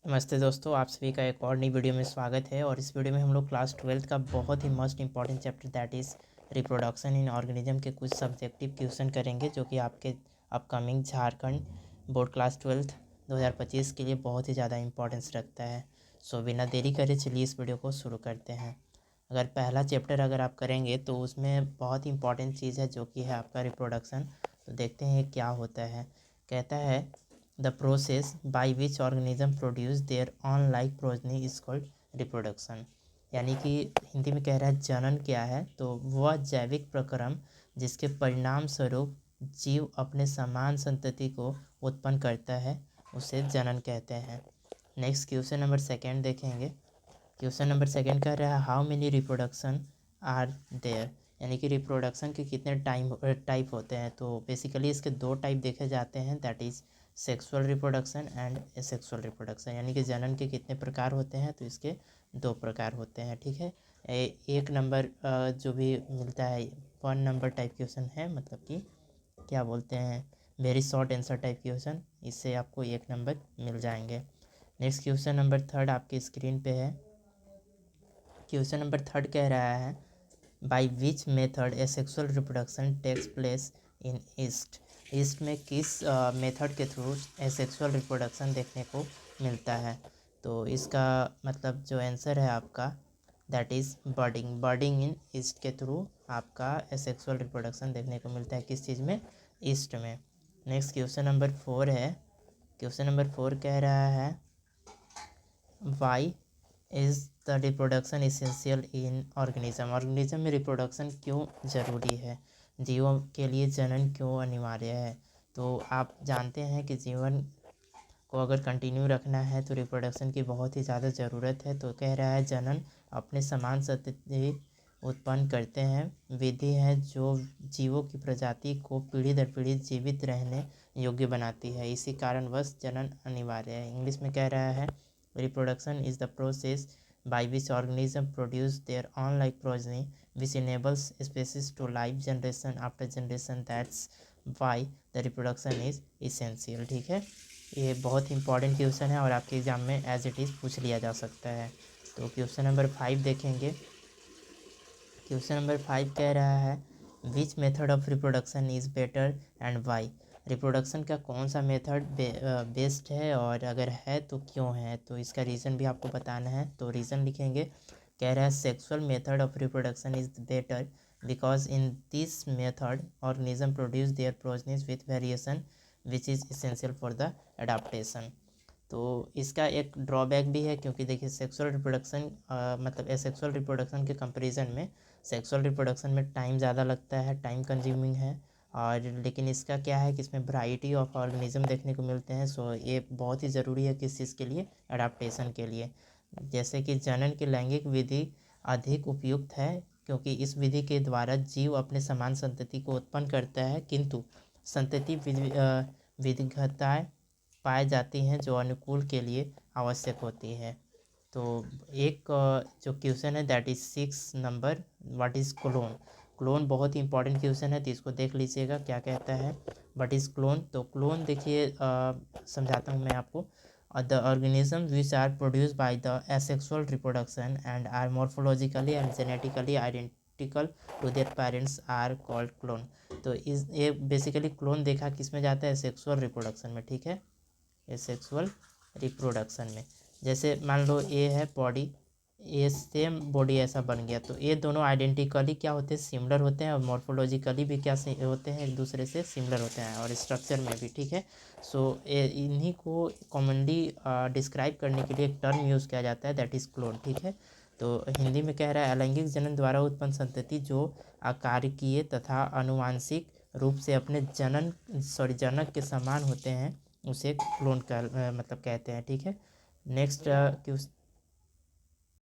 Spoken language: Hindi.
नमस्ते दोस्तों, आप सभी का एक और नई वीडियो में स्वागत है। और इस वीडियो में हम लोग क्लास 12th का बहुत ही most important chapter that is reproduction in organism के कुछ सब्जेक्टिव क्वेश्चन करेंगे, जो कि आपके upcoming Jharkhand board class 12th 2025 के लिए बहुत ही ज़्यादा इंपॉर्टेंस रखता है। सो बिना देरी करे चलिए इस वीडियो को शुरू करते हैं। अगर पहला चैप्टर अगर आप करेंगे तो उसमें बहुत ही इंपॉर्टेंट चीज़ है, जो कि है आपका रिप्रोडक्शन। तो देखते हैं क्या होता है। कहता है the process by which organism produce there on life progeny is called reproduction. यानी कि हिंदी में कह रहा है जनन क्या है, तो वह जैविक प्रक्रम जिसके परिणाम स्वरूप जीव अपने समान संतति को उत्पन्न करता है उसे जनन कहते हैं। नेक्स्ट क्वेश्चन नंबर सेकेंड देखेंगे। क्वेश्चन नंबर सेकेंड कह रहा है how many reproduction are there, यानी कि रिप्रोडक्शन के कितने टाइप होते हैं। तो बेसिकली इसके दो टाइप देखे जाते हैं, that is sexual reproduction and asexual reproduction. यानी कि जनन के कितने प्रकार होते हैं, तो इसके दो प्रकार होते हैं। ठीक है, एक नंबर जो भी मिलता है 1 नंबर टाइप क्वेश्चन है, मतलब कि क्या बोलते हैं very short answer type question, इससे आपको 1 नंबर मिल जाएंगे। नेक्स्ट क्वेश्चन नंबर थर्ड आपकी स्क्रीन पे है। क्वेश्चन नंबर थर्ड कह रहा है by which method asexual reproduction takes place in yeast. Yeast में किस मेथड के थ्रू एसेक्सुअल रिप्रोडक्शन देखने को मिलता है। तो इसका मतलब जो आंसर है आपका that is budding. Budding in yeast के थ्रू आपका एसेक्सुअल रिप्रोडक्शन देखने को मिलता है, किस चीज़ में, ईस्ट में। नेक्स्ट क्वेश्चन नंबर फोर है। क्वेश्चन नंबर फोर कह रहा है why is the reproduction essential in organism. Organism में रिप्रोडक्शन क्यों ज़रूरी है, जीवों के लिए जनन क्यों अनिवार्य है। तो आप जानते हैं कि जीवन को अगर कंटिन्यू रखना है तो रिप्रोडक्शन की बहुत ही ज़्यादा ज़रूरत है। तो कह रहा है जनन अपने समान संतति उत्पन्न करते हैं, विधि है जो जीवों की प्रजाति को पीढ़ी दर पीढ़ी जीवित रहने योग्य बनाती है, इसी कारणवश जनन अनिवार्य है। इंग्लिश में कह रहा है reproduction is the process by which organisms produce their own like progeny which enables species to live generation after generation, that's why the reproduction is essential। ठीक है, ये बहुत इंपॉर्टेंट क्वेश्चन है और आपके एग्जाम में एज इट इज़ पूछ लिया जा सकता है। तो क्वेश्चन नंबर 5 देखेंगे। क्वेश्चन नंबर 5 कह रहा है which method of reproduction is better and why. Reproduction का कौन सा मेथड बेस्ट है, और अगर है तो क्यों है। तो इसका रीज़न भी आपको बताना है, तो रीज़न लिखेंगे। कह रहा है sexual method of reproduction is better because in this method organism produce their progenies with variation which is essential for the adaptation. तो इसका एक ड्रॉबैक भी है, क्योंकि देखिए सेक्सुअल रिप्रोडक्शन मतलब एसेक्सुअल रिप्रोडक्शन के कंपैरिजन में सेक्सुअल रिप्रोडक्शन में टाइम ज़्यादा लगता है, टाइम कंज्यूमिंग है। और लेकिन इसका क्या है कि इसमें वैरायटी ऑफ ऑर्गेनिज्म देखने को मिलते हैं। सो ये बहुत ही ज़रूरी है किस चीज़ के लिए, एडाप्टेशन के लिए। जैसे कि जनन की लैंगिक विधि अधिक उपयुक्त है, क्योंकि इस विधि के द्वारा जीव अपने समान संतति को उत्पन्न करता है, किंतु संतति विविधताएँ पाई जाती हैं जो अनुकूल के लिए आवश्यक होती है। तो एक जो क्वेश्चन है that is 6 number, what is clone. Clone बहुत ही इंपॉर्टेंट क्वेश्चन है, तो इसको देख लीजिएगा क्या कहता है व्हाट इज़ क्लोन। तो क्लोन देखिए समझाता हूँ मैं आपको। The organism which are produce by the asexual reproduction and are morphologically and genetically identical to their parents are called clone. तो इस ये बेसिकली क्लोन देखा किस में जाता है, सेक्सुअल रिप्रोडक्शन में। ठीक है, सेक्सुअल रिप्रोडक्शन में। जैसे मान लो ये है बॉडी, ये सेम बॉडी ऐसा बन गया, तो ये दोनों आइडेंटिकली क्या होते हैं, सिमिलर होते हैं, और मॉर्फोलॉजिकली भी क्या होते हैं, एक दूसरे से सिमिलर होते हैं, और स्ट्रक्चर में भी। ठीक है, सो इन्हीं को कॉमनली डिस्क्राइब करने के लिए एक टर्म यूज़ किया जाता है दैट इज़ क्लोन। ठीक है, तो हिंदी में कह रहा है अलैंगिक जनन द्वारा उत्पन्न संतति जो आकारिकीय तथा अनुवांशिक रूप से अपने जनक के समान होते हैं उसे क्लोन का मतलब कहते हैं। ठीक है, नेक्स्ट